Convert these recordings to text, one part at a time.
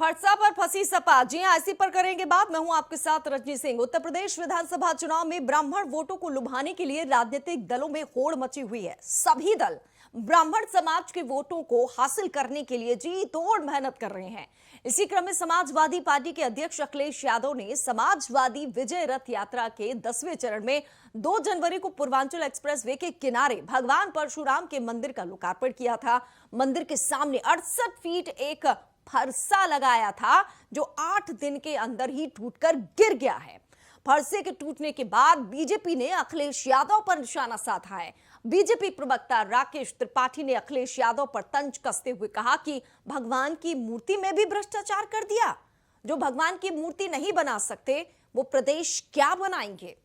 फरसा पर फंसी सपा। जी हां, इसी पर करेंगे बात। मैं हूं आपके साथ रजनी सिंह। उत्तर प्रदेश विधानसभा चुनाव में ब्राह्मण वोटों को लुभाने के लिए राजनीतिक दलों में होड़ मची हुई है। सभी दल ब्राह्मण समाज के वोटों को हासिल करने के लिए जी तोड़ मेहनत कर रहे हैं। इसी क्रम में समाजवादी पार्टी के अध्यक्ष अखिलेश यादव ने समाजवादी विजय रथ यात्रा के 10वें चरण में 2 जनवरी को पूर्वांचल एक्सप्रेस वे के किनारे भगवान परशुराम के मंदिर का लोकार्पण किया था। मंदिर के सामने 68 फीट एक फरसा लगाया था जो 8 दिन के अंदर ही टूटकर गिर गया है। फरसे के टूटने के बाद बीजेपी ने अखिलेश यादव पर निशाना साधा है। बीजेपी प्रवक्ता राकेश त्रिपाठी ने अखिलेश यादव पर तंज कसते हुए कहा कि भगवान की मूर्ति में भी भ्रष्टाचार कर दिया। जो भगवान की मूर्ति नहीं बना सकते वो प्रदेश क्या बनाएंगे।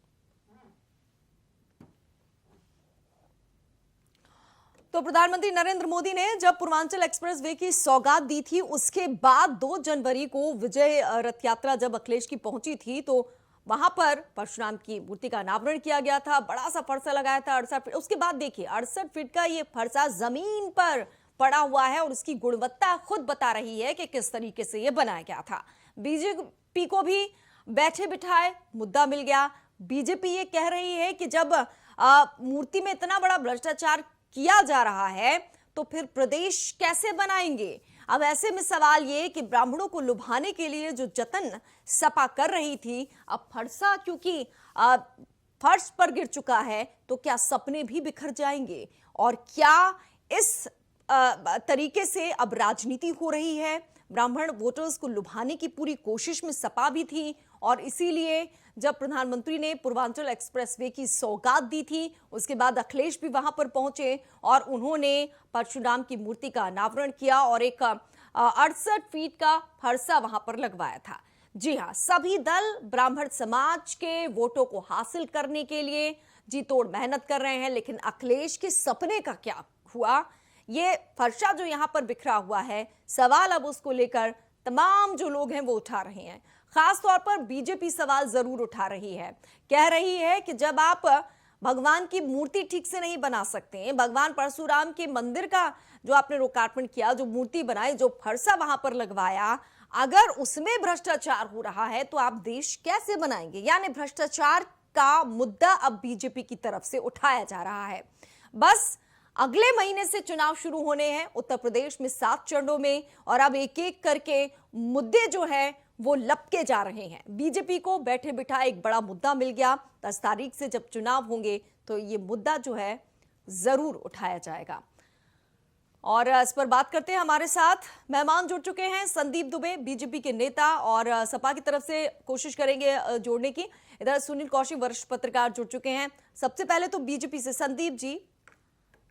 तो प्रधानमंत्री नरेंद्र मोदी ने जब पूर्वांचल एक्सप्रेस वे की सौगात दी थी उसके बाद 2 जनवरी को विजय रथ यात्रा जब अखिलेश की पहुंची थी तो वहां पर परशुराम की मूर्ति का अनावरण किया गया था। बड़ा सा फरसा लगाया था 68 फीट। उसके बाद देखिए 68 फीट का ये फरसा जमीन पर पड़ा हुआ है और उसकी गुणवत्ता खुद बता रही है कि किस तरीके से ये बनाया गया था। बीजेपी को भी बैठे बिठाए मुद्दा मिल गया। बीजेपी ये कह रही है कि जब मूर्ति में इतना बड़ा भ्रष्टाचार किया जा रहा है तो फिर प्रदेश कैसे बनाएंगे। अब ऐसे में सवाल ये कि ब्राह्मणों को लुभाने के लिए जो जतन सपा कर रही थी, अब फरसा क्योंकि फर्श पर गिर चुका है तो क्या सपने भी बिखर जाएंगे और क्या इस तरीके से अब राजनीति हो रही है। ब्राह्मण वोटर्स को लुभाने की पूरी कोशिश में सपा भी थी और इसीलिए जब प्रधानमंत्री ने पूर्वांचल एक्सप्रेस वे की सौगात दी थी उसके बाद अखिलेश भी वहां पर पहुंचे और उन्होंने परशुराम की मूर्ति का अनावरण किया और एक 68 फीट का फरसा वहां पर लगवाया था। जी हां, सभी दल ब्राह्मण समाज के वोटों को हासिल करने के लिए जी तोड़ मेहनत कर रहे हैं, लेकिन अखिलेश के सपने का क्या हुआ। ये फरसा जो यहां पर बिखरा हुआ है, सवाल अब उसको लेकर तमाम जो लोग हैं वो उठा रहे हैं। खास तौर पर बीजेपी सवाल जरूर उठा रही है, कह रही है कि जब आप भगवान की मूर्ति ठीक से नहीं बना सकते हैं, भगवान परशुराम के मंदिर का जो आपने लोकार्पण किया, जो मूर्ति बनाई, जो फरसा वहां पर लगवाया, अगर उसमें भ्रष्टाचार हो रहा है तो आप देश कैसे बनाएंगे। यानी भ्रष्टाचार का मुद्दा अब बीजेपी की तरफ से उठाया जा रहा है। बस अगले महीने से चुनाव शुरू होने हैं उत्तर प्रदेश में 7 चरणों में और अब एक एक करके मुद्दे जो है वो लपके जा रहे हैं। बीजेपी को बैठे बिठाए एक बड़ा मुद्दा मिल गया। 10 तारीख से जब चुनाव होंगे तो ये मुद्दा जो है जरूर उठाया जाएगा। और इस पर बात करते हैं, हमारे साथ मेहमान जुड़ चुके हैं। संदीप दुबे बीजेपी के नेता और सपा की तरफ से कोशिश करेंगे जोड़ने की। इधर सुनील कौशिक वरिष्ठ पत्रकार जुड़ चुके हैं। सबसे पहले तो बीजेपी से संदीप जी,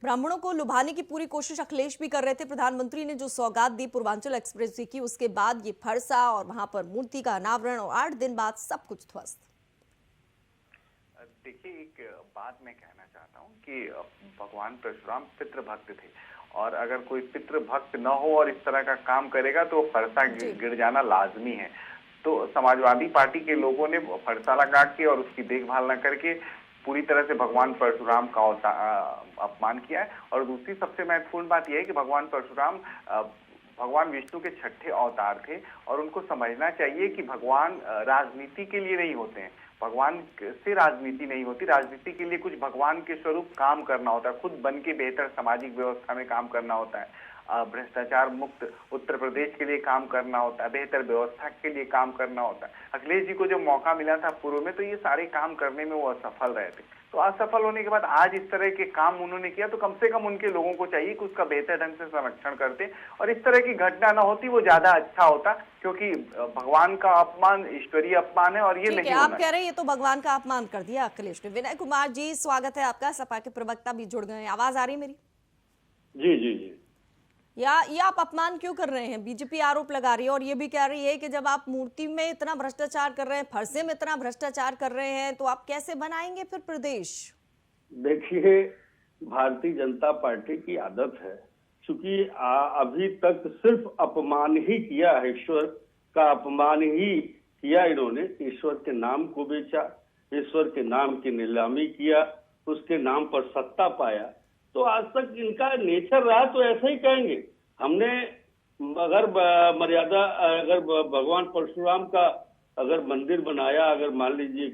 ब्राह्मणों को लुभाने की पूरी कोशिश अखिलेश भी कर रहे थे। प्रधानमंत्री ने जो सौगात दी पूर्वांचल एक्सप्रेस की उसके बाद ये फरसा और वहां पर मूर्ति का अनावरण और 8 दिन बाद सब कुछ ध्वस्त। देखिए, एक बात मैं कहना चाहता हूँ कि भगवान परशुराम पितृभक्त थे और अगर कोई पितृभक्त न हो और इस तरह का काम करेगा तो फरसा गिर जाना लाजमी है। तो समाजवादी पार्टी के लोगों ने फरसा लगा के और उसकी देखभाल न करके पूरी तरह से भगवान परशुराम का अपमान किया है। और दूसरी सबसे महत्वपूर्ण बात यह है कि भगवान परशुराम भगवान विष्णु के 6ठे अवतार थे और उनको समझना चाहिए कि भगवान राजनीति के लिए नहीं होते हैं। भगवान से राजनीति नहीं होती। राजनीति के लिए कुछ भगवान के स्वरूप काम करना होता है, खुद बन के बेहतर सामाजिक व्यवस्था में काम करना होता है, भ्रष्टाचार मुक्त उत्तर प्रदेश के लिए काम करना होता है, बेहतर व्यवस्था के लिए काम करना होता है। अखिलेश जी को जो मौका मिला था पूर्व में तो ये सारे काम करने में वो असफल रहे थे। तो असफल होने के बाद आज इस तरह के काम उन्होंने किया तो कम से कम उनके लोगों को चाहिए कि उसका बेहतर ढंग से संरक्षण करते और इस तरह की घटना न होती वो ज्यादा अच्छा होता, क्योंकि भगवान का अपमान ईश्वरीय अपमान है और ये नहीं आप कह रहे हैं ये तो भगवान का अपमान कर दिया अखिलेश ने। विनय कुमार जी, स्वागत है आपका। सपा के प्रवक्ता भी जुड़ गए हैं। आवाज आ रही है मेरी? जी जी जी। ये आप अपमान क्यों कर रहे हैं? बीजेपी आरोप लगा रही है और ये भी कह रही है कि जब आप मूर्ति में इतना भ्रष्टाचार कर रहे हैं, फरसे में इतना भ्रष्टाचार कर रहे हैं तो आप कैसे बनाएंगे फिर प्रदेश? देखिए, भारतीय जनता पार्टी की आदत है, क्योंकि अभी तक सिर्फ अपमान ही किया है, ईश्वर का अपमान ही किया इन्होंने। ईश्वर के नाम को बेचा, ईश्वर के नाम की नीलामी किया, उसके नाम पर सत्ता पाया। तो आज तक इनका नेचर रहा तो ऐसा ही कहेंगे। हमने अगर मर्यादा, अगर भगवान परशुराम का अगर मंदिर बनाया, अगर मान लीजिए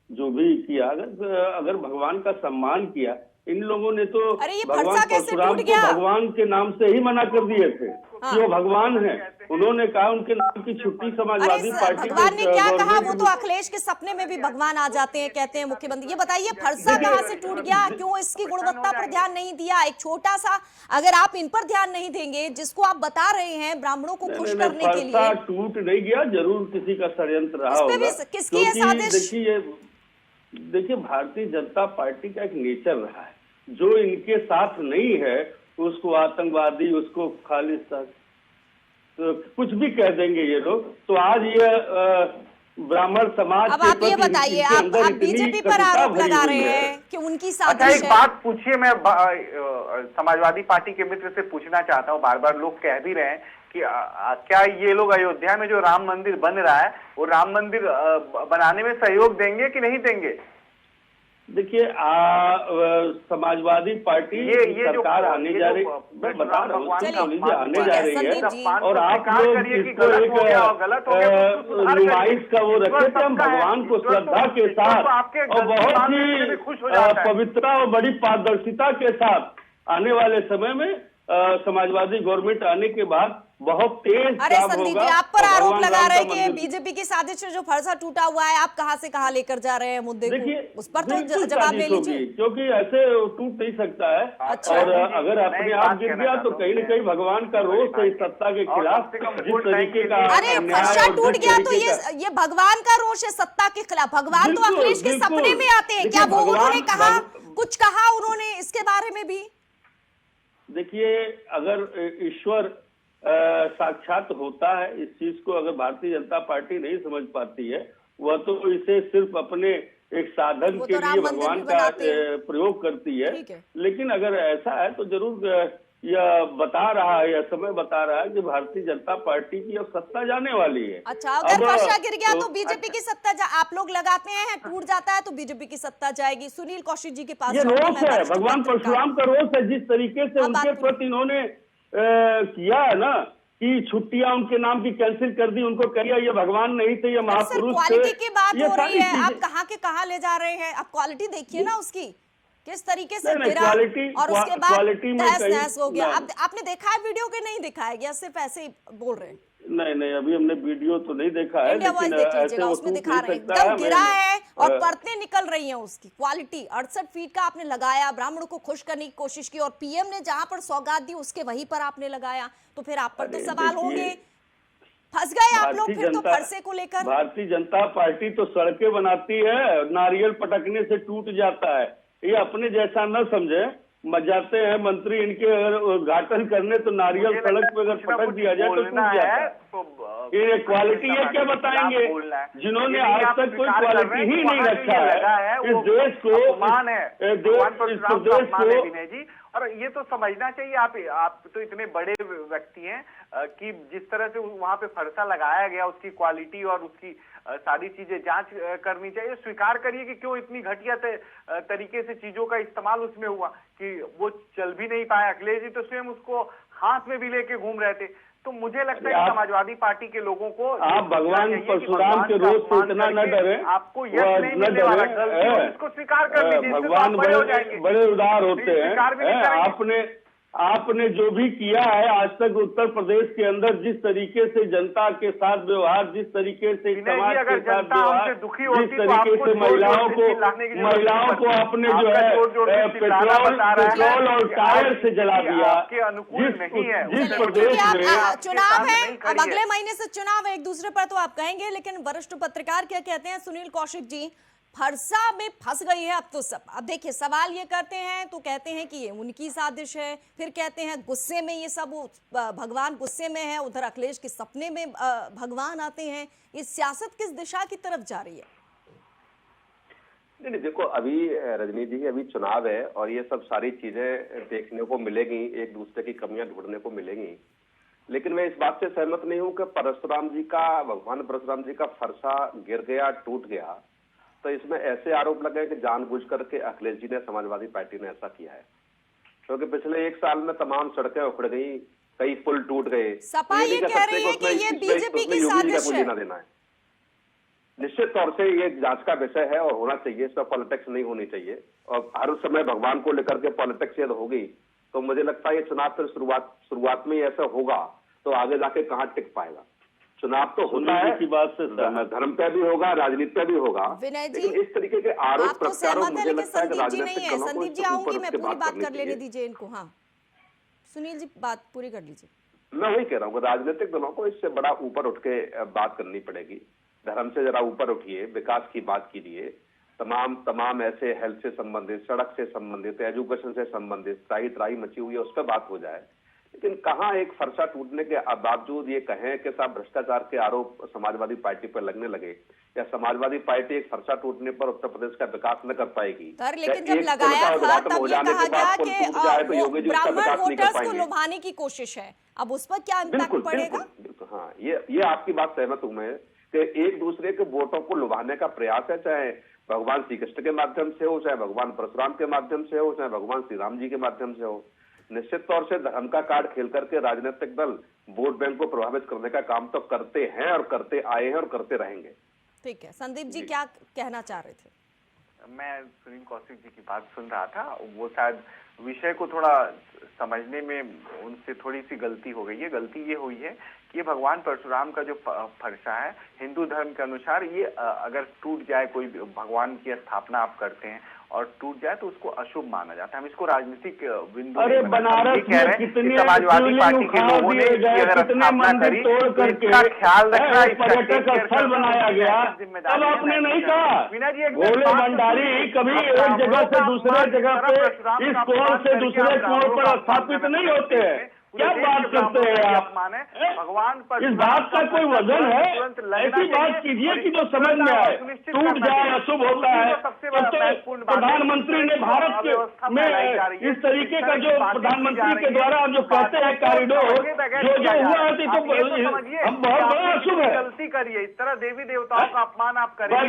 जो भी किया, अगर भगवान का सम्मान किया, इन लोगों ने तो अरे ये भगवान फरसा कैसे परशुराम टूट को गया? भगवान के नाम से ही मना कर दिए थे हाँ। कि वो भगवान है। उन्होंने कहा उनके नाम की छुट्टी अरे समाजवादी पार्टी भगवान ने क्या कहा? वो गवर्नमेंट तो अखिलेश के सपने में भी भगवान आ जाते हैं, कहते हैं मुख्यमंत्री। ये बताइए फरसा देखिए, कहाँ से टूट गया? क्यों इसकी गुणवत्ता पर ध्यान नहीं दिया? एक छोटा सा, अगर आप इन पर ध्यान नहीं देंगे, जिसको आप बता रहे हैं ब्राह्मणों को खुश करने के फरसा लिए, टूट नहीं गया, जरूर किसी का षड्यंत्र रहा इस पे भी होगा। किसकी है साजिश? देखिए भारतीय जनता पार्टी का एक नेचर रहा है, जो इनके साथ नहीं है उसको आतंकवादी, उसको खालिस्तान, तो कुछ भी कह देंगे ये लोग। तो आज ये ब्राह्मण समाज अब के आप ये प्रति बताइए, इनके आप अंदर इतनी बीजेपी पर कटुता आरोप भरी लगा हुई रहे है। हैं कि उनकी अच्छा, साजिश एक है। बात पूछिए, मैं समाजवादी पार्टी के मित्र से पूछना चाहता हूँ, बार बार लोग कह भी रहे हैं कि क्या ये लोग अयोध्या में जो राम मंदिर बन रहा है, वो राम मंदिर बनाने में सहयोग देंगे कि नहीं देंगे? देखिए समाजवादी पार्टी ये सरकार आने जा रही, मैं बता रहा हूँ, आने जा रही है, और आप लोग इसको एक नुमाइश का वो रखे थे, हम भगवान को श्रद्धा के साथ और बहुत ही पवित्रता और बड़ी पारदर्शिता के साथ आने वाले समय में समाजवादी गवर्नमेंट आने के बाद बहुत तेज। अरे संदीप जी, आप पर आरोप लगा रहे हैं कि बीजेपी की साजिश से जो फरसा टूटा हुआ है, आप कहां से कहां लेकर जा रहे हैं मुद्दे को? उस पर तो जवाब ले लीजिए, क्योंकि ऐसे टूट नहीं सकता है। अच्छा। और अगर अपने आप गिर गया तो कहीं न कहीं भगवान का रोष है इस सत्ता के खिलाफ, जिस तरीके का अरे फरसा टूट गया तो ये भगवान का रोष है सत्ता के खिलाफ। भगवान तो अखिलेश के सपने में आते हैं, क्या वो उन्होंने कहा, कुछ कहा उन्होंने इसके बारे में भी? देखिए, अगर ईश्वर साक्षात होता है, इस चीज को अगर भारतीय जनता पार्टी नहीं समझ पाती है, वह तो इसे सिर्फ अपने एक साधन के लिए भगवान का प्रयोग करती है। लेकिन अगर ऐसा है तो जरूर यह बता रहा है, यह समय बता रहा है कि भारतीय जनता पार्टी की अब सत्ता जाने वाली है। अच्छा, अगर फरसा गिर गया तो बीजेपी की सत्ता, आप लोग लगाते हैं टूट जाता है तो बीजेपी की सत्ता जाएगी। सुनील कौशिक जी के पास ये रोष है, भगवान परशुराम का रोष है, जिस तरीके से उनके प्रति इन्होंने किया है ना, कि छुट्टियां उनके नाम की कैंसिल कर दी, उनको कहिए ये भगवान नहीं थे, ये महापुरुष थे। क्वालिटी की बात हो रही है, आप कहाँ के कहाँ ले जा रहे हैं? आप क्वालिटी देखिए ना उसकी, किस तरीके से गिरा और उसके बाद तहस हो गया। आपने देखा है वीडियो के नहीं देखा है, या सिर्फ ऐसे ही बोल रहे हैं? नहीं, अभी हमने वीडियो तो नहीं देखा है, लेकिन ऐसे उसमें दिखा रहे हैं एकदम गिरा है और परतें निकल रही हैं उसकी। क्वालिटी 68 फीट का आपने लगाया, ब्राह्मणों को खुश करने की कोशिश की, और पीएम ने जहां पर सौगात दी उसके वहीं पर आपने लगाया, तो फिर आप पर तो सवाल होंगे। फंस गए आप लोग फिर तो फरसे को लेकर। भारतीय जनता पार्टी तो सड़कें बनाती है, नारियल पटकने से टूट जाता है। ये अपने जैसा न समझे, जाते हैं मंत्री इनके अगर उद्घाटन करने तो नारियल सड़क पे अगर पटक दिया जाए तो टूट जाता है। ये क्वालिटी ये क्या बताएंगे, जिन्होंने आज तक कोई क्वालिटी ही नहीं रखा है इस देश को, देश को। और ये तो समझना चाहिए, आप तो इतने बड़े व्यक्ति हैं कि जिस तरह से वहां पे फरसा लगाया गया, उसकी क्वालिटी और उसकी सारी चीजें जांच करनी चाहिए। स्वीकार करिए कि क्यों इतनी घटिया तरीके से चीजों का इस्तेमाल उसमें हुआ कि वो चल भी नहीं पाया। अखिलेश जी तो स्वयं उसको हाथ में भी लेके घूम रहे थे। तो मुझे लगता है कि समाजवादी पार्टी के लोगों को आप भगवान परशुराम के रोष से इतना न डरे, आपको यश नहीं मिलने वाला, इसको स्वीकार कर लीजिए। भगवान बड़े उदार होते हैं। आपने जो भी किया है आज तक उत्तर प्रदेश के अंदर, जिस तरीके से जनता के साथ व्यवहार, जिस तरीके से समाज के साथ व्यवहार, जिस तरीके से महिलाओं को आपने जो है पेट्रोल और टायर से जला दिया, जिस प्रदेश में चुनाव है, अब अगले महीने से चुनाव है, एक दूसरे पर तो आप कहेंगे, लेकिन वरिष्ठ पत्रकार क्या कहते हैं सुनील कौशिक जी? फरसा में फंस गई है अब तो सब। अब देखिए, सवाल ये करते हैं तो कहते हैं कि ये उनकी साजिश है, फिर कहते हैं गुस्से में ये सब, भगवान गुस्से में है, उधर अखिलेश के सपने में भगवान आते हैं। ये सियासत किस दिशा की तरफ जा रही है? नहीं, देखो अभी रजनी जी अभी चुनाव है और ये सब सारी चीजें देखने को मिलेगी, एक दूसरे की कमियां ढूंढने को मिलेंगी। लेकिन मैं इस बात से सहमत नहीं हूं कि भगवान परशुराम जी का फरसा गिर गया, टूट गया, तो इसमें ऐसे आरोप लगे कि जानबूझ करके अखिलेश जी ने, समाजवादी पार्टी ने ऐसा किया है। क्योंकि पिछले एक साल में तमाम सड़कें उखड़ गई, कई पुल टूट गए। सपा तो ये नहीं कह सकते रही है उसमें- कि ये इसमें- बीजेपी इसमें की योगी जी का साजिश कोई है। लेना देना है। निश्चित तौर से ये जांच का विषय है और होना चाहिए, इसमें पॉलिटिक्स नहीं होनी चाहिए। और हर समय भगवान को लेकर के पॉलिटिक्स यदि होगी तो मुझे लगता है ये चुनाव फिर शुरुआत में ही ऐसा होगा तो आगे जाके कहाँ टिक पाएगा। चुनाव तो होता है, की बात से धर्म पे भी होगा, राजनीति पे भी होगा, विनय जी, लेकिन इस तरीके के आरोप आप तो प्रत्यारोप सहमत है, मुझे लेकिन लगता है कि संदीप जी नहीं राजनीतिक है। दलों को संदीप जी इससे आऊंगी, ऊपर मैं उसके पूरी बात करनी कर लेने चाहिए। दीजिए इनको। हाँ सुनील जी बात पूरी कर लीजिए। मैं वही कह रहा हूँ कि राजनीतिक दलों को इससे बड़ा ऊपर उठ के बात करनी पड़ेगी। धर्म से जरा ऊपर उठिए, विकास की बात कीजिए, तमाम ऐसे हेल्थ से संबंधित, सड़क से संबंधित, एजुकेशन से संबंधित त्राही मची हुई है उस पर बात हो जाए। लेकिन कहाँ एक फरसा टूटने के बावजूद ये कहें कि साहब भ्रष्टाचार के आरोप समाजवादी पार्टी पर लगने लगे या समाजवादी पार्टी एक फरसा टूटने पर उत्तर प्रदेश का विकास न कर पाएगी। सर लेकिन जब लगाया था तब ये कहा गया कि वो ब्राह्मण वोटर्स को लुभाने की कोशिश है, अब उस पर क्या इम्पैक्ट पड़ेगा? बिल्कुल हाँ, ये आपकी बात सहमत हूं मैं कि एक दूसरे के वोटों को लुभाने का प्रयास है, चाहे भगवान श्री कृष्ण के माध्यम से हो, चाहे भगवान परशुराम के माध्यम से हो, चाहे भगवान श्री राम जी के माध्यम से हो। निश्चित तौर से धर्म का कार्ड खेल करके राजनीतिक दल वोट बैंक को प्रभावित करने का काम तो करते हैं और करते आए हैं और करते रहेंगे। ठीक है, संदीप जी क्या कहना चाह रहे थे? मैं सुनील कौशिक जी की बात सुन रहा था, वो शायद विषय को थोड़ा समझने में उनसे थोड़ी सी गलती हो गई है। गलती ये हुई है कि ये भगवान परशुराम का जो फरसा है हिंदू धर्म के अनुसार, ये अगर टूट जाए, कोई भगवान की स्थापना आप करते हैं और टूट जाए तो उसको अशुभ माना जाता है। हम इसको राजनीतिक बिंदु अरे बनारस कह रहे हैं कितने समाजवादी पार्टी के लोगों ने कितने मंदिर तोड़ करके इसका ख्याल रखना, पर्यटक स्थल बनाया गया, तब आपने नहीं कहा भोले भंडारी कभी एक जगह से दूसरे जगह पे इस कोण से दूसरे कोण पर स्थापित नहीं होते हैं। क्या बात करते हैं आप? भगवान पर इस बात का कोई वजन है? ऐसी बात कीजिए कि जो समझ में आए। टूट जाए अशुभ होता है, तो प्रधानमंत्री ने भारत में इस तरीके का जो प्रधानमंत्री के द्वारा जो कहते हैं कॉरिडोर जो हुआ है तो हम बहुत बड़ा अशुभ है। गलती करिए, इस तरह देवी देवताओं का अपमान आप करिए।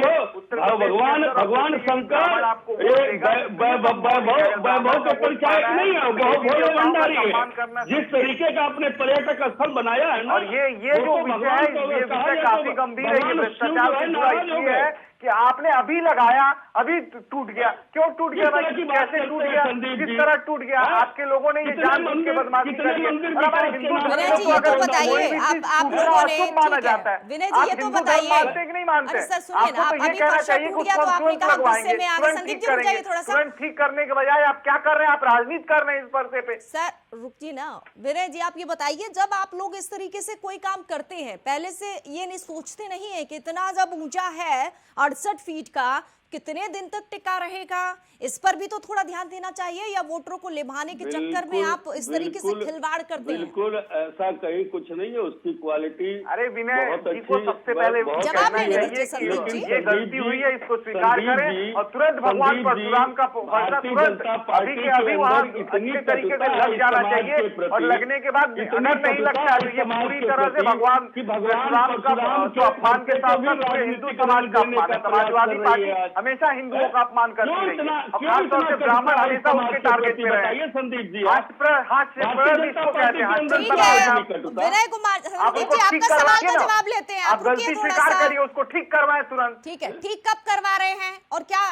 भगवान शंकर वैभव के परिचायक नहीं है, भोले भंडारी है। जिस तरीके का आपने पर्यटक स्थल बनाया है ना, और ये जो विषय है, ये विषय काफी गंभीर है। ये भ्रष्टाचार से जुड़ा इसलिए है कि आपने अभी लगाया, अभी टूट गया। क्यों टूट गया भाई? कैसे टूट गया? किस तरह टूट गया? आपके लोगों ने ये जानबूझ के बदमाशी करी है। और हमारे हिंदू धर्म विनय जी ये तो बताइए, आप लोगों ने माना जाता है। विनय जी ये तो बताइए, मानते कि नहीं मानते? सर सुनिए ना, आप अभी फरसा टूट गया तो आपने कहा गुस्से में आगे। संदीप जी रुक जाइए थोड़ा सा। तुरंत ठीक करने के बजाय आप क्या कर रहे हैं? आप राजनीति कर रहे हैं इस पर्दे पे। सर रुकिए ना, विनय जी आप ये बताइए, जब आप लोग इस तरीके से कोई काम करते हैं, पहले से ये नहीं सोचते नहीं है कि इतना जब ऊंचा है 68 फीट का, कितने दिन तक टिका रहेगा? इस पर भी तो थोड़ा ध्यान देना चाहिए, या वोटरों को लिभाने के चक्कर में आप इस तरीके से खिलवाड़ करते हैं? बिल्कुल ऐसा कहीं कुछ नहीं है, उसकी क्वालिटी। अरे विनय जी को सबसे पहले जवाब नहीं दीजिए संदीप जी। ये गलती हुई है, इसको स्वीकार करें और तुरंत भगवान परशुराम का फरसा तुरंत अभी के अभी वहाँ अच्छे तरीके से लग जाना चाहिए। और लगने के बाद अगर नहीं लगता तो ये पूरी तरह से भगवान परशुराम का जो अपमान के साथ साथ पूरे हिंदू समाज का अपमान है। समाजवादी पार्टी हमेशा हिंदुओं का अपमान करती रही है, खासतौर से ब्राह्मण हमेशा उसके टारगेट में रहे। संदीप जी हास्य इसको कहते हैं। ठीक है विनय कुमार, संदीप जी आपका सवाल का जवाब लेते हैं। आप गलती स्वीकार करिए, उसको ठीक करवाएं तुरंत। ठीक है, ठीक कब करवा रहे हैं? और क्या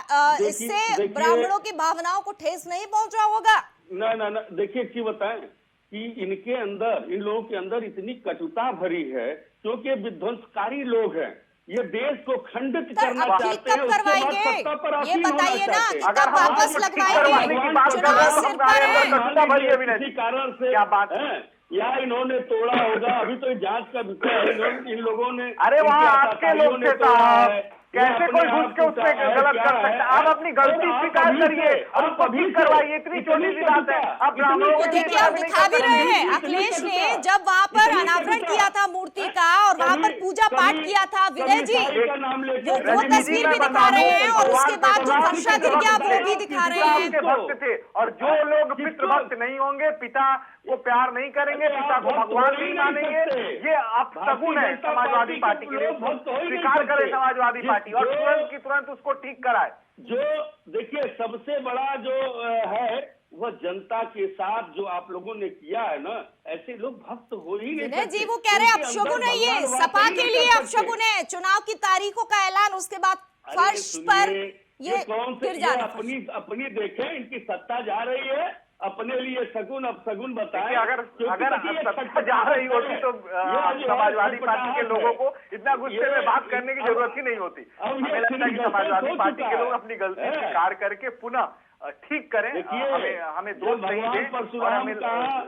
इससे ब्राह्मणों की भावनाओं को ठेस नहीं पहुंच रहा होगा? ना देखिए की बताएं कि इनके अंदर, इन लोगों के अंदर इतनी कटुता भरी है क्योंकि विध्वंसकारी लोग हैं। ये देश को खंडित करना चाहते हैं, उसके बाद सत्ता पर ये बताइए ना, अगर हम वापस लगवाएंगे? चुनाव सिर पर है। इसी कारण से क्या बात है, या इन्होंने तोड़ा होगा, अभी तो जांच का विषय है। इन लोगों ने, अरे वहाँ आपके लोग थे साहब, कैसे कोई घुस के उसमें गलत कर सकता है? आप अपनी गलती स्वीकार करिए और उसको ठीक करवाइए। इतनी छोटी सी बात है। आप ब्राह्मणों को देखिए हम दिखा भी रहे हैं, अखिलेश ने जब वहाँ पर अनावरण किया था मूर्ति का और वहाँ पर पूजा पाठ किया था, विनय जी वो तस्वीर भी दिखा रहे हैं और उसके बाद जो फरसा गिर गया वो भी दिखा रहे हैं। भक्त थे, और जो लोग पितृभक्त नहीं होंगे, पिता को प्यार नहीं करेंगे, पिता को भगवान नहीं मानेंगे, ये अब सगुन है समाजवादी पार्टी के लिए। स्वीकार करे समाजवादी पार्टी और तुरंत की तुरंत उसको ठीक कराए। जो देखिए सबसे बड़ा जो है वह जनता के साथ जो आप लोगों ने किया है ना, ऐसे लोग भक्त हो ही नहीं विनय सकते। जी वो कह रहे हैं उनके अपशगुन अंदर है ये, भगवान सपा वाकई के नहीं लिए कर सकते। अपशगुन है, चुनाव की तारीखों का ऐलान उसके बाद अरे फर्श पर सुनिए, ये कौन से गिर ये जाना। अपनी देखें, इनकी सत्ता जा रही है, अपने लिए शगुन अपशगुन बताएं। देखिए, अगर सत्ता जा रही होती तो समाजवादी पार्टी के लोगों को इतना गुस्से में बात करने की जरूरत ही नहीं होती। हमें लगता है कि समाजवादी पार्टी के लोग अपनी गलती स्वीकार करके पुनः ठीक करें, हमें दोष नहीं दें और हमें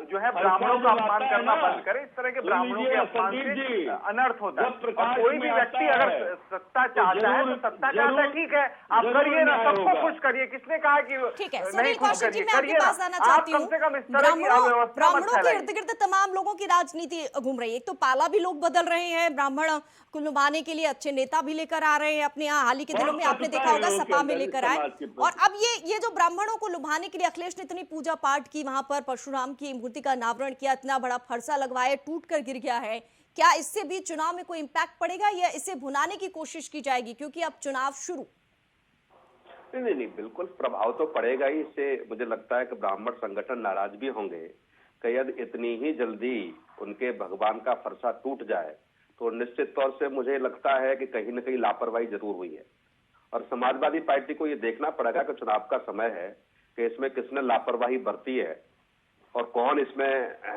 जो है ब्राह्मणों का अपमान करना बंद करें। इस तरह के ब्राह्मणों के अपमान से अनर्थ होता है। और कोई भी व्यक्ति अगर सत्ता चाहता है तो सत्ता चाहता है, ठीक है, आप करिए ना, सबको खुश करिए। किसने कहा कि ठीक है, नहीं सुनील खुश कौशिक जी, करिए, मैं आपके करिए ना। पास आना आप चाहती कम हूँ। से कम इस तरह की अव्यवस्था मत ब्राह्मणों के फैलाइए। इर्द गिर्द तमाम लोगों की राजनीति घूम रही है। एक तो पाला भी लोग बदल रहे हैं, ब्राह्मण को लुभाने के लिए अच्छे नेता भी लेकर आ रहे हैं अपने यहाँ। हाल ही के दिनों में आपने देखा होगा सपा में लेकर आए। और अब ये जो ब्राह्मणों को लुभाने के लिए अखिलेश ने इतनी पूजा पाठ की, वहां पर परशुराम की मूर्ति का अनावरण किया, इतना बड़ा फरसा लगवाया, टूट कर गिर गया है, क्या इससे भी चुनाव में कोई इम्पैक्ट पड़ेगा या इसे भुनाने की कोशिश की जाएगी क्योंकि अब चुनाव शुरू? नहीं, बिल्कुल प्रभाव तो पड़ेगा ही। इससे मुझे लगता है कि ब्राह्मण संगठन नाराज भी होंगे कि यदि इतनी ही जल्दी उनके भगवान का फरसा टूट जाए तो निश्चित तौर से मुझे लगता है कि कहीं न कहीं लापरवाही जरूर हुई है। और समाजवादी पार्टी को ये देखना पड़ेगा कि चुनाव का समय है कि इसमें किसने लापरवाही बरती है और कौन इसमें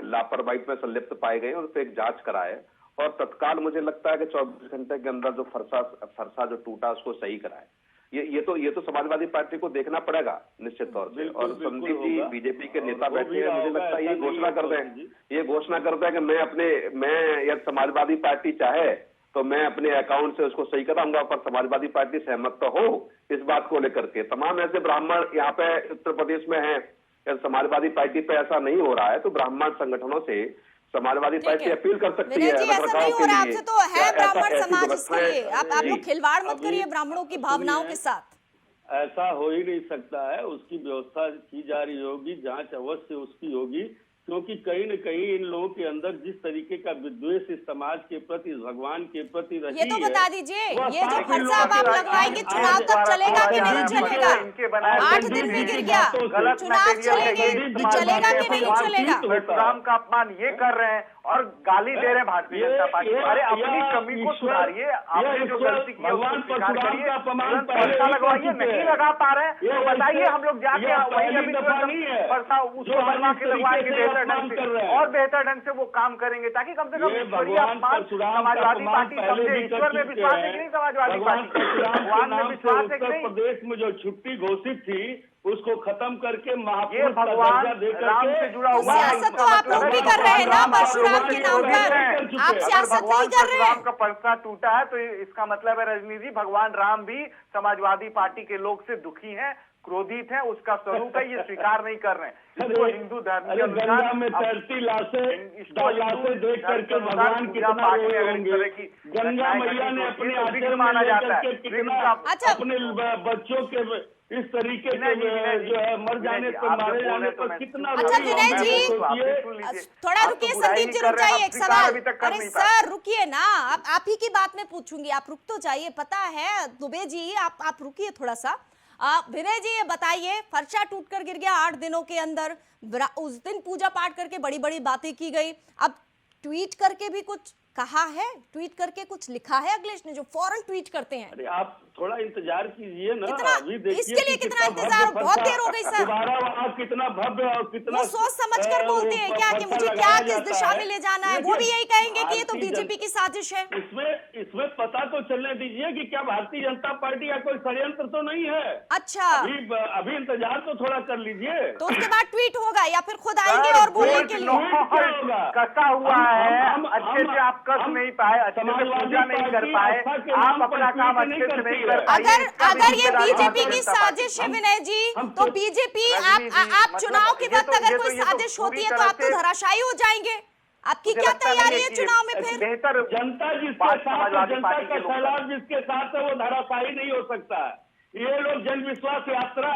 लापरवाही में संलिप्त पाए गए, उन पर एक जांच कराए और तत्काल मुझे लगता है कि 24 घंटे के अंदर जो फरसा जो टूटा उसको सही कराए। ये तो समाजवादी पार्टी को देखना पड़ेगा निश्चित तौर से। और संदीप जी बीजेपी के नेता बैठे हैं, मुझे लगता है ये घोषणा कर दें कि मैं यदि समाजवादी पार्टी चाहे तो मैं अपने अकाउंट से उसको सही कराऊंगा, पर समाजवादी पार्टी सहमत तो हो इस बात को लेकर के। तमाम ऐसे ब्राह्मण यहाँ पे उत्तर प्रदेश में हैं, यदि समाजवादी पार्टी पे ऐसा नहीं हो रहा है तो ब्राह्मण संगठनों से समाजवादी पार्टी अपील कर सकती है। ऐसा नहीं हो रहा, आपसे तो है ब्राह्मण समाज, इसके लिए आप लोग खिलवाड़ मत करिए ब्राह्मणों की भावनाओं के साथ। ऐसा हो ही नहीं सकता है, उसकी व्यवस्था की जा रही होगी, जांच अवश्य उसकी होगी, क्योंकि कहीं न कहीं इन लोगों के अंदर जिस तरीके का विद्वेष इस समाज के प्रति, इस भगवान के प्रति रही है, ये तो बता दीजिए, ये जो फरसा आप लगवाएंगे चुनाव तक चलेगा कि नहीं चलेगा? 8 दिन में गिर गया, चुनाव चलेंगे कि चलेगा कि नहीं चलेगा? परशुराम का अपमान ये कर रहे हैं और गाली दे रहे हैं भारतीय जनता पार्टी। अरे अपनी कमी को सुधारिए, आपने जो गलती की है उसको स्वीकार करिए, तुरंत फरसा लगवाइए। नहीं लगा पा रहे हैं तो बताइए, हम लोग जाके वही अभी फरसा उसको बनवा के लगवाएंगे बेहतर ढंग से, और बेहतर ढंग से वो काम करेंगे ताकि कम से कम ईश्वरीय अपमान समाजवादी पार्टी समझे। ईश्वर में विश्वास है कि नहीं समाजवादी पार्टी? भगवान में विश्वास है कि नहीं? प्रदेश में जो छुट्टी घोषित थी उसको खत्म करके ये भगवान राम से जुड़ा हुआ है। सियासत तो आप लोग भी कर रहे हैं ना परशुराम के नाम पर, आप सियासत नहीं कर रहे हैं। परशुराम का फरसा टूटा है तो इसका मतलब है रजनी जी, भगवान राम भी समाजवादी पार्टी के लोग से दुखी हैं, क्रोधित है, उसका स्वरूप है, ये स्वीकार नहीं कर रहे हैं। इसको हिंदू धर्म के अनुसार गंगा में तैरती लाशें देख करके भगवान कितना रोए होंगे। गंगा मैया ने अपने आचरण माना जाता है कितना अपने बच्चों के इस तरीके से जो है मर जाने पर मारे जाने पर कितना। अच्छा विनय जी थोड़ा रुकिए, संदीप जी रुक जाइए, एक सवाल। अरे सर रुकिए ना, आप ही की बात में पूछूंगी, आप रुक तो जाइए। पता है दुबे जी, आप रुकिए थोड़ा सा। विनय जी ये बताइए, फरसा टूट कर गिर गया 8 दिनों के अंदर, उस दिन पूजा पाठ करके बड़ी बड़ी बातें की गई, अब ट्वीट करके भी कुछ कहा है, ट्वीट करके कुछ लिखा है अखिलेश ने, जो फौरन ट्वीट करते हैं? अरे आप थोड़ा इंतजार कीजिए ना, अभी देखिए इसके लिए कितना इंतजार, बहुत देर हो गई सर। वहाँ कितना भव्य और कितना वो सोच समझ कर बोलते हैं क्या कि मुझे क्या किस दिशा में ले जाना है? वो भी यही कहेंगे कि ये तो बीजेपी की साजिश है। इसमें पता तो चलने दीजिए कि क्या भारतीय जनता पार्टी का कोई षड्यंत्र तो नहीं है। अच्छा अभी इंतजार तो थोड़ा कर लीजिए, तो उसके बाद ट्वीट होगा या फिर खुद आएंगे और बोलने के लिए? कसा हुआ है, अच्छे से आप कस नहीं पाए, अच्छे से पूजा नहीं कर पाए, आप अपना काम अच्छे से नहीं कर पाए। अगर ये बीजेपी की साजिश है विनय जी, तो बीजेपी आप चुनाव के वक्त अगर कोई साजिश होती है तो आप तो धराशायी हो जाएंगे। आपकी क्या तैयारी है चुनाव में फिर? बेहतर जनता जिसके साथ, जनता का सैलाब जिसके साथ है वो धराशायी नहीं हो सकता है। ये लोग जन विश्वास यात्रा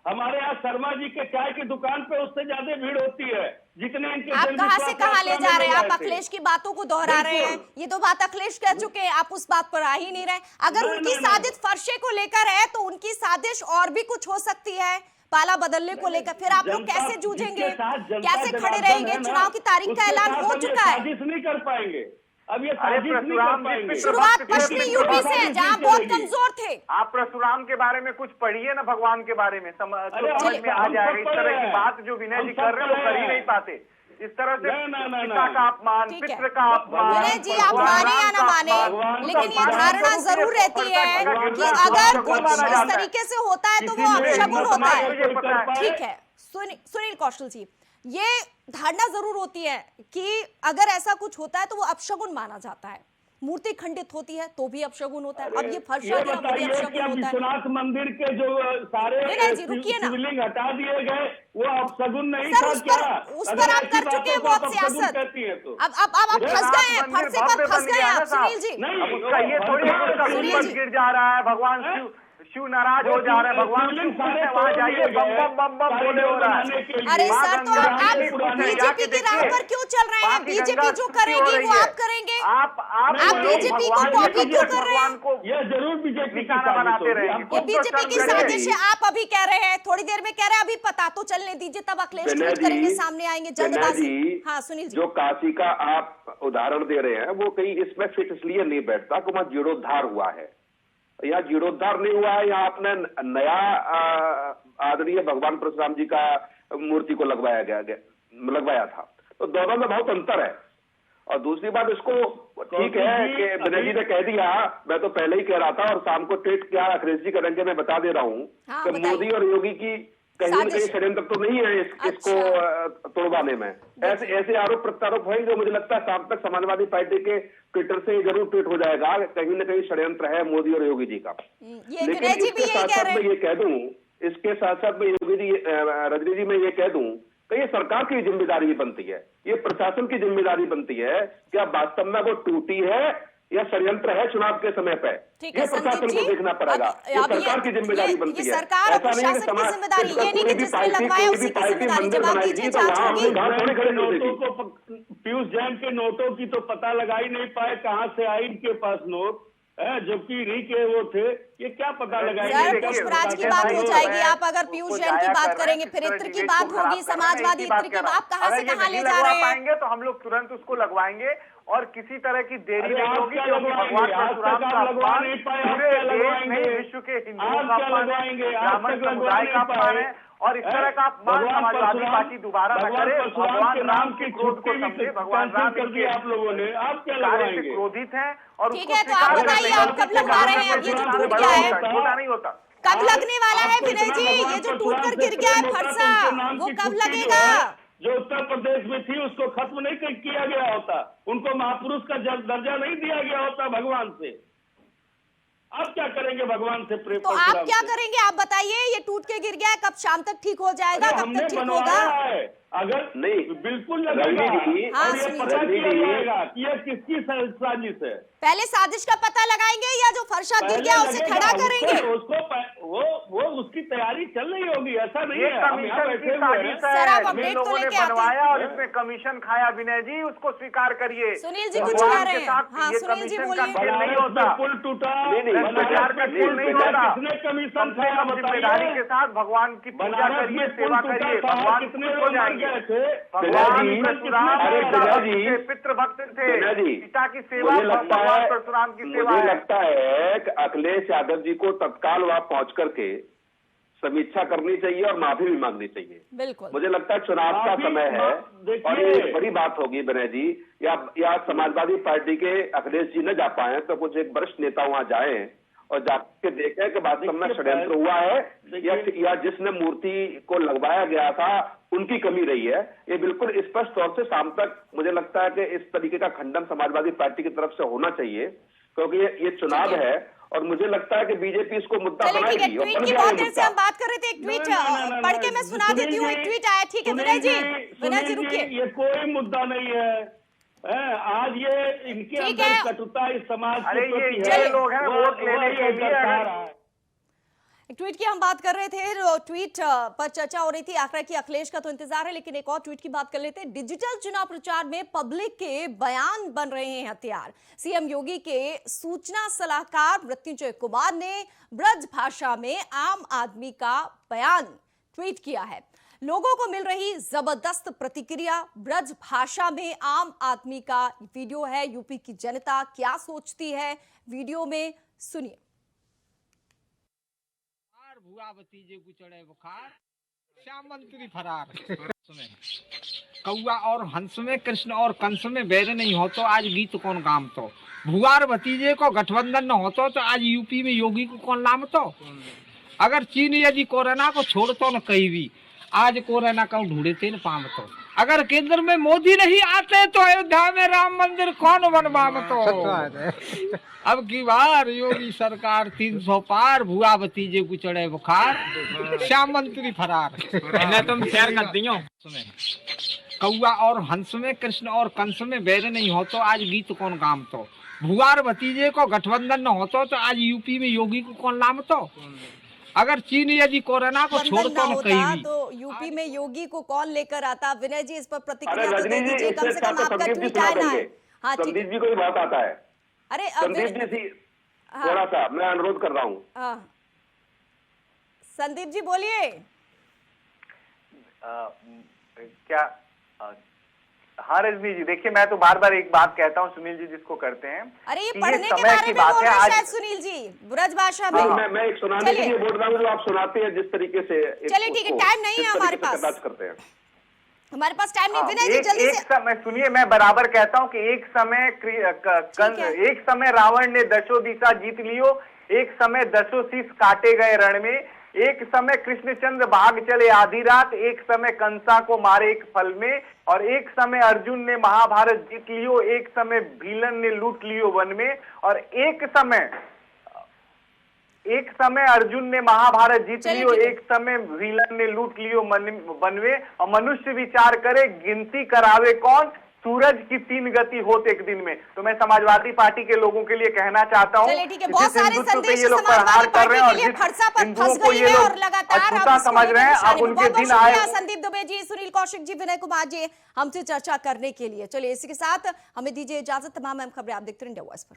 हमारे यहाँ शर्मा जी के चाय की दुकान पे उससे ज्यादा भीड़ होती है जितने इनके। आप कहाँ से कहाँ ले जा रहे हैं? आप अखिलेश की बातों को दोहरा रहे हैं, ये तो बात अखिलेश कह चुके हैं, आप उस बात पर आ ही नहीं रहे। अगर उनकी साजिश फरशे को लेकर है तो उनकी साजिश और भी कुछ हो सकती है। पाला बदलने को लेकर फिर आप लोग जनता- कैसे जूझेंगे, जिसके साथ जनता कैसे खड़े जनार्दन रहेंगे? है ना, चुनाव की तारीख का उसके ऐलान साथ हो अब ये चुका है। साजिश नहीं कर पाएंगे, अब ये अरे साजिश नहीं कर परशुराम जी, पाएंगे। शुरुआत पितृ पश्चिमी भक्ति यूपी से, साजिश जहां नहीं बहुत चलेगी। कमजोर थे। आप परशुराम के बारे में कुछ पढ़िए ना, भगवान के बारे में तो अरे समझ में आ हम जाएगा। सब इस पढ़े तरह की हैं। बात जो विनय हम जी सब कर रहे हैं वो पढ़े कर ही हैं। नहीं पाते। इस तरह से ना, ना, पिता ना। का अपमान, ठीक है। पितृ का अपमान, विनय जी, आप भगवान माने या राम ना का माने, अपमान, लेकिन ये भगवान धारणा राम जरूर के रहती है भगवान कि राम अगर को कुछ माना इस जाता है। तरीके से होता है तो वो किसी ने अपशगुन हिम्मत होता नहीं है। मुझे पता है। ठीक है, सुनील कौशल जी, ये धारणा जरूर होती है कि अगर ऐसा कुछ होता है तो वो अपशगुन माना जाता है। मूर्ति खंडित होती है तो भी अपशगुन होता है। अब ये फर्शा ये गिरा वो भी बताइए कि अपशगुन अब होता है। विश्वनाथ मंदिर के जो सारे विनय जी, रुकिए ना। शिवलिंग हटा दिए गए, वो अपशगुन नहीं सर, था उस क्या? पर अगर आप ऐसी कर चुके हैं बातों को बहुत आप अपशगुन सियासत। कहती हैं तो अब आप फंस गए हैं, फरसे पर फंस गए हैं आप, सुनील जी। नहीं, अब उसका ये थोड़ी है कि उसका सुनिए गुंबद जी। गिर जा रहा है, भगवान शिव नाराज हो जा रहे हैं, भगवान शिव खुश है, वहां जाइए बम बम बम बम बोले हो रहा है। अरे माँ सर, तो गंगा आप कितनी खुश है, बीजेपी जाके की राह देखिए। पर क्यों चल रहे हैं? वहाँ की बीजेपी गंगा जो स्तुति हो करेगी रही वो है। आप करेंगे। आप बीजेपी को भगवान कॉपी की क्यों कर रहे हैं? भगवान को ये जरूर बीजेपी की निशाना साजिश बनाते होगी। रहेंगे। हमको ये तो बीजेपी की शर्म साजिश करिए। है, आप अभी कह रहे हैं, थोड़ी देर में कह रहे हैं अभी पता तो चलने दीजिए, तब अखिलेश ट्वीट करेंगे, सामने आएंगे जल्दबाजी। हाँ सुनील जी, जो काशी का आप उदाहरण दे रहे हैं वो कहीं इसमें फिट इसलिए नहीं बैठता कि वहां जीर्णोद्धार हुआ है। यहाँ जीर्णोद्धार नहीं हुआ है, यहाँ आपने नया आदरणीय भगवान परशुराम जी का मूर्ति को लगवाया था, तो दोनों में बहुत अंतर है। और दूसरी बात, इसको ठीक है कि विनय जी ने कह दिया, मैं तो पहले ही कह रहा था और शाम को ट्वीट क्या अखिलेश जी करेंगे मैं बता दे रहा हूँ हाँ, कि बताइए। मोदी और योगी की कहीं न कहीं षड्यंत्र तो नहीं है इसको तोड़वाने में। ऐसे आरोप प्रत्यारोप है जो मुझे लगता है शाम तक समाजवादी पार्टी के ट्विटर से जरूर ट्वीट हो जाएगा, कहीं न कहीं षड्यंत्र है मोदी और योगी जी का। ये लेकिन विनय जी भी इसके यही साथ कह साथ रहे मैं हैं। ये कह दूं, इसके साथ साथ मैं योगी जी रजनी जी मैं ये कह दूं कि ये सरकार की जिम्मेदारी भी बनती है, ये प्रशासन की जिम्मेदारी बनती है कि अब वास्तव में वो टूटी है या षड्यंत्र है चुनाव के समय पे, ठीक ये है प्रशासन संदीप को जी, देखना पड़ेगा। ये अब सरकार की जिम्मेदारी बनती ये है। सरकार और ऐसा नहीं है कि प्रशासन की समाज जिम्मेदारी, ये नहीं कि कोई भी जिसने पार्टी लगवाया कोई भी उसी की पार्टी जिम्मेदारी। मंदिर जवाब बनाएगी दीजिए, तो जांच वहां होगी। अपने घर थोड़ी खड़े कर देगी। नोटों को पीयूष जैन के नोटों की तो पता लगा ही नहीं पाए कहां से आई इनके पास नोट, जबकि री के वो थे, ये क्या पता लगाएंगे? सर, देखिए, पुष्पराज की देखिए बात भाई, हो वो जाएगी। है, आप अगर पीयूष जैन की बात करेंगे, फिर इत्र की बात होगी, समाजवादी इत्र की बात कहां से कहां ले जा रहे हैं? पाएंगे तो हम लोग तुरंत उसको लगवाएंगे और किसी तरह की देरी नहीं होगी, क्या क्योंकि लगवाएंगे? भगवान आज परशुराम तक का आप लगवा अपमान नहीं पाए, आप पूरे क्या देश लगवाएंगे? में विश्व के हिंदुओं आप का क्या अपमान है, लगवाएंगे? आज ब्राह्मण तक लगवा समुदाय नहीं का अपमान पाए। है, और इस तरह का अपमान भगवान समाजवादी परशुराम- पार्टी दोबारा न भगवान करे। परशुराम भगवान के राम नाम के की क्रोध को छुट्टी भी समझे, भगवान राम कैंसिल कर दिया आप लोगों ने, आप क्या कार्य से लगवाएंगे? क्रोधित हैं और ठीक उसको है, तो आप स्वीकार बताइए, करने आप कब लगवा रहे हैं? अब ये जो का टूट बड़ा गया है, होता छोटा नहीं होता। कब लगने वाला है आपको विनय इतना जी? भगवान ये जो टूट परशुराम कर से गिर गया है प्रेम होता फरसा, तो उनके नाम वो की कब छुट्टी लगेगा? जो उत्तर प्रदेश में थी उसको खत्म नहीं किया गया होता, उनको महापुरुष का दर्जा नहीं दिया गया होता भगवान से। आप क्या करेंगे भगवान से प्रेम? तो आप क्या करेंगे? आप बताइए, ये टूट के गिर गया है, कब शाम तक ठीक हो जाएगा, कब हमने तक ठीक बनवाया होगा? है, अगर नहीं, बिल्कुल लगेगा रजनी जी, हाँ, और ये सुनिए। पता रजनी किया जी, जाएगा कि ये किसकी साजिश है। पहले साजिश का पता लगाएंगे या जो फरसा गिर गया उसे लगेगा, खड़ा करेंगे? वो उसकी तैयारी चल रही होगी, ऐसा नहीं ये है। हम यहाँ कमीशन की बैठे हुए हैं। साजिश सर, आप है, अपडेट जिन तो लोगों ने लेके आते हैं। बनवाया और इसमें कमीशन खाया विनय जी, उसको स्वीकार करिए। सुनील जी कुछ भगवान कह रहे के हैं। साथ हाँ, ये सुनील जी कमीशन का बोलिए। खेल नहीं बनारस होता। में पुल टूटा, नहीं, भ्रष्टाचार का खेल नहीं होता। किसने कमीशन कम से खाया कम जिम्मेदारी के बताइए? साथ भगवान की पूजा बनारस करिए, में सेवा पुल करिए, टूटा था, भगवान कितने खुश लोग हो मर जाएंगे। गए थे? भगवान विनय जी, परशुराम अरे विनय जी, पितृ भक्त थे, विनय जी, पिता की सेवा, मुझे लगता भगवान है परशुराम की सेवा मुझे है। लगता है कि अखिलेश यादव जी को तत्काल वहां पहुंच करके समीक्षा करनी चाहिए और माफी भी मांगनी चाहिए। बिल्कुल। मुझे लगता है चुनाव का समय है देखिए, और ये बड़ी बात होगी विनय जी, या समाजवादी पार्टी के अखिलेश जी न जा पाए तो कुछ एक वरिष्ठ नेता वहां जाएं और जाके देखें कि वास्तव में देखिए, षड्यंत्र हुआ है देखिए, या जिसने मूर्ति को लगवाया गया था उनकी कमी रही है। ये बिल्कुल स्पष्ट तौर से शाम तक मुझे लगता है कि इस तरीके का खंडन समाजवादी पार्टी की तरफ से होना चाहिए, क्योंकि ये चुनाव है और मुझे लगता है कि बीजेपी इसको मुद्दा चलिए ठीक है, बनाएगी और ट्वीट बन की गया बहुत ये देर से मुद्दा। हम बात कर रहे थे। एक ट्वीट ना, पढ़ के मैं सुना देती हूँ। एक ट्वीट आया, ठीक है विनय जी, विनय जी रुकिए। ये कोई मुद्दा नहीं है। आज ये इनके ठीक अंदर है। कटुता इस समाज के अरे प्रति ये है, लोग हैं वो- वोट वो लेने ये के लिए, दर्शा अगर रहा है। एक ट्वीट की हम बात कर रहे थे, ट्वीट पर चर्चा हो रही थी आखिर की अखिलेश का तो इंतजार है, लेकिन एक और ट्वीट की बात कर लेते हैं। डिजिटल चुनाव प्रचार में पब्लिक के बयान बन रहे हैं हथियार। सीएम योगी के सूचना सलाहकार मृत्युंजय कुमार ने ब्रज भाषा में आम आदमी का बयान ट्वीट किया है। लोगों को मिल रही जबरदस्त प्रतिक्रिया। ब्रज भाषा में आम आदमी का वीडियो है। यूपी की जनता क्या सोचती है, वीडियो में सुनिए। भुआ भतीजे को चढ़े बुखार, श्याम मंत्री फरार। कौआ और हंस में कृष्ण और कंस में बैर नहीं हो तो आज गीत कौन गाम तो। भुआर भतीजे को गठबंधन न होतो तो आज यूपी में योगी को कौन लाम तो। अगर चीन यदि कोरोना को छोड़तो न कहीं भी, आज कोरोना का ढूंढते न पाम तो। अगर केंद्र में मोदी नहीं आते तो अयोध्या में राम मंदिर कौन बनवाम तो। अब की बार योगी सरकार 300 पार, भुआ भतीजे को चढ़े बुखार, श्याम मंत्री फरार। तुम शेयर कर दियो। कौआ और हंस में कृष्ण और कंस में बैर नहीं हो तो आज गीत कौन गाम तो। भुआर भतीजे को गठबंधन न होतो तो आज यूपी में योगी को कौन लाम तो। अगर चीन यदि कोरोना को छोड़तो न कहीं भी, तो यूपी में योगी को कौन लेकर आता। विनय जी इस पर अरे प्रतिक्रिया तो दे रजनी जी, दीजिए, कम से कम आपका ट्वीट आया ना है। हाँ ठीक संदीप जी को भी बात आता है। अरे संदीप जी थोड़ा सा मैं अनुरोध कर रहा हूँ। संदीप जी बोलिए। क्या हाँ रजनी जी, देखिए मैं तो बार बार एक बात कहता हूँ सुनील जी जिसको करते हैं। अरे ये कि पढ़ने के समय बारे की में बात बोल है रहे हैं आज। शायद सुनील जी, ब्रज भाषा में। मैं एक सुनाने के लिए बोल रहा हूँ जो आप सुनाते हैं जिस तरीके से। चलिए ठीक है, टाइम नहीं है हमारे पास। करते हैं हमारे पास टाइम नहीं। हाँ, विनय जी जल्दी एक से। समय सुनिए, मैं बराबर कहता हूँ कि एक समय रावण ने दशो दिशा जीत लियो, एक समय दशो शीश काटे गए रण में, एक समय कृष्णचंद्र भाग चले आधी रात, एक समय कंसा को मारे एक फल में, और एक समय अर्जुन ने महाभारत जीत लियो, एक समय भीलन ने लूट लियो वन में, और एक समय अर्जुन ने महाभारत जीत लियो, एक समय भीलन ने लूट लियो वन में। और मनुष्य विचार करे गिनती करावे कौन, सूरज की 3 गति होते एक दिन में। तो मैं समाजवादी पार्टी के लोगों के लिए कहना चाहता हूँ, चलिए ठीक है, बहुत सारे संदेश ये लोग समाजवादी प्रहार कर रहे हैं पार्टी के लिए और फरसा पर हिंदुओं फंस को गई ये है लोग और लगातार अछूता समझ रहे हैं। अब उनके दिन आए। संदीप दुबे जी, सुनील कौशिक जी, विनय कुमार जी हमसे चर्चा करने के लिए। चलिए इसी के साथ हमें दीजिए इजाजत। तमाम अहम खबरें आप देखते रहिए इंडिया वॉइस पर।